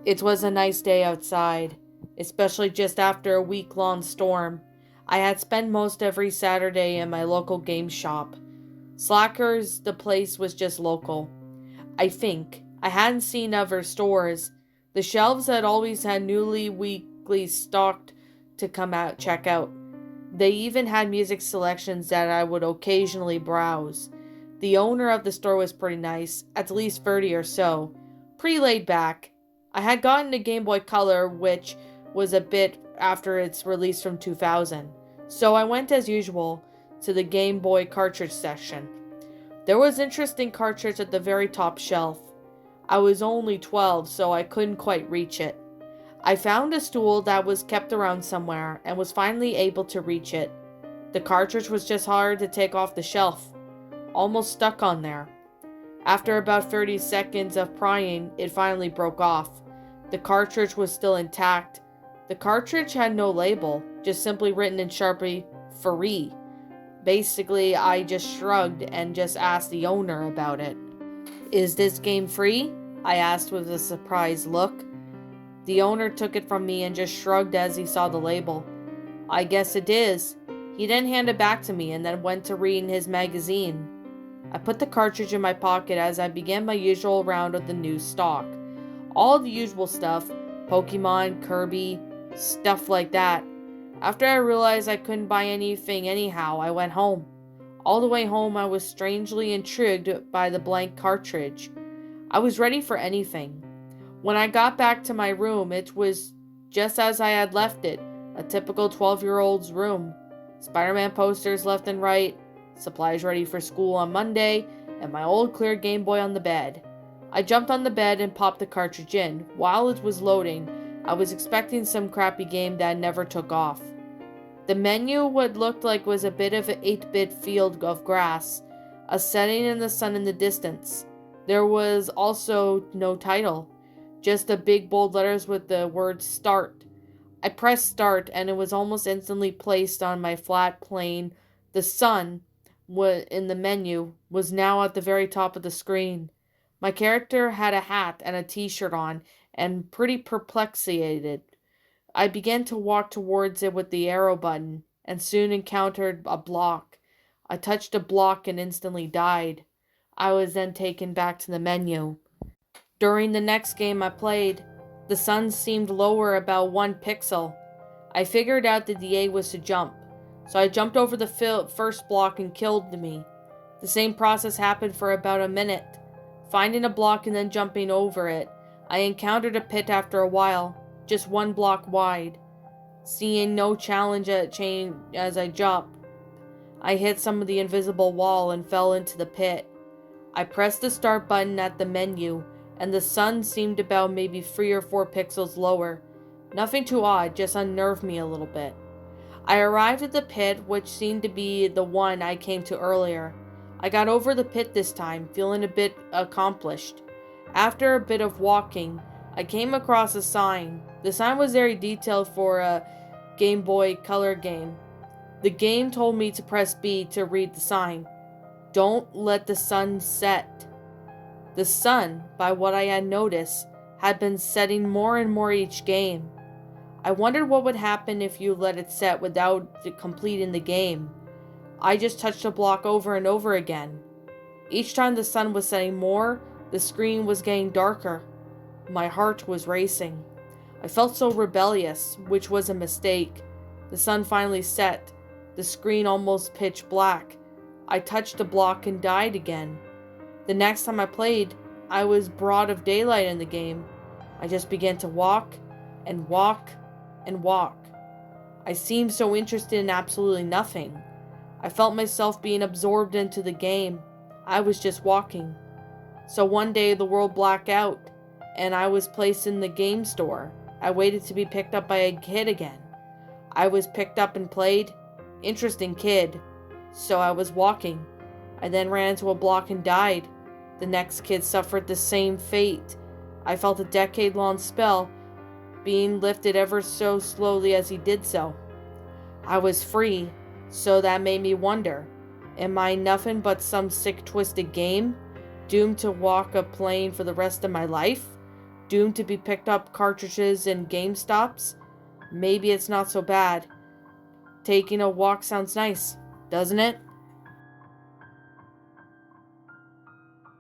It was a nice day outside, especially just after a week-long storm. I had spent most every Saturday in my local game shop. Slackers, the place was just local. I think. I hadn't seen other stores. The shelves had always had newly weekly stocked to come out check out. They even had music selections that I would occasionally browse. The owner of the store was pretty nice, at least 30 or so. Pretty laid back. I had gotten a Game Boy Color, which was a bit after its release from 2000. So I went as usual to the Game Boy cartridge section. There was interesting cartridge at the very top shelf. I was only 12, so I couldn't quite reach it. I found a stool that was kept around somewhere and was finally able to reach it. The cartridge was just hard to take off the shelf, almost stuck on there. After about 30 seconds of prying, it finally broke off. The cartridge was still intact. The cartridge had no label, just simply written in Sharpie, "Free." Basically, I just shrugged and just asked the owner about it. "Is this game free?" I asked with a surprised look. The owner took it from me and just shrugged as he saw the label. "I guess it is." He then handed it back to me and then went to reading his magazine. I put the cartridge in my pocket as I began my usual round of the new stock. All the usual stuff, Pokemon, Kirby, stuff like that. After I realized I couldn't buy anything anyhow, I went home. All the way home, I was strangely intrigued by the blank cartridge. I was ready for anything. When I got back to my room, it was just as I had left it, a typical 12-year-old's room. Spider-Man posters left and right, supplies ready for school on Monday, and my old clear Game Boy on the bed. I jumped on the bed and popped the cartridge in. While it was loading, I was expecting some crappy game that never took off. The menu, what looked like was a bit of an 8-bit field of grass, a setting in the sun in the distance. There was also no title, just the big bold letters with the word "Start." I pressed start and it was almost instantly placed on my flat plane. The sun in the menu was now at the very top of the screen. My character had a hat and a t-shirt on and pretty perplexated. I began to walk towards it with the arrow button and soon encountered a block. I touched a block and instantly died. I was then taken back to the menu. During the next game I played, the sun seemed lower about 1 pixel. I figured out that the A was to jump, so I jumped over the first block and killed me. The same process happened for about a minute. Finding a block and then jumping over it, I encountered a pit after a while, just 1 block wide. Seeing no challenge as I jumped, I hit some of the invisible wall and fell into the pit. I pressed the start button at the menu, and the sun seemed about maybe 3 or 4 pixels lower. Nothing too odd, just unnerved me a little bit. I arrived at the pit, which seemed to be the one I came to earlier. I got over the pit this time, feeling a bit accomplished. After a bit of walking, I came across a sign. The sign was very detailed for a Game Boy Color game. The game told me to press B to read the sign. "Don't let the sun set." The sun, by what I had noticed, had been setting more and more each game. I wondered what would happen if you let it set without completing the game. I just touched a block over and over again. Each time the sun was setting more, the screen was getting darker. My heart was racing. I felt so rebellious, which was a mistake. The sun finally set. The screen almost pitch black. I touched a block and died again. The next time I played, I was broad of daylight in the game. I just began to walk and walk and walk. I seemed so interested in absolutely nothing. I felt myself being absorbed into the game. I was just walking. So one day the world blacked out, and I was placed in the game store. I waited to be picked up by a kid again. I was picked up and played. Interesting kid. So I was walking. I then ran into a block and died. The next kid suffered the same fate. I felt a decade-long spell being lifted ever so slowly as he did so. I was free, so that made me wonder, am I nothing but some sick, twisted game, doomed to walk a plane for the rest of my life? doomed to be picked up cartridges in GameStops, maybe it's not so bad. Taking a walk sounds nice, doesn't it?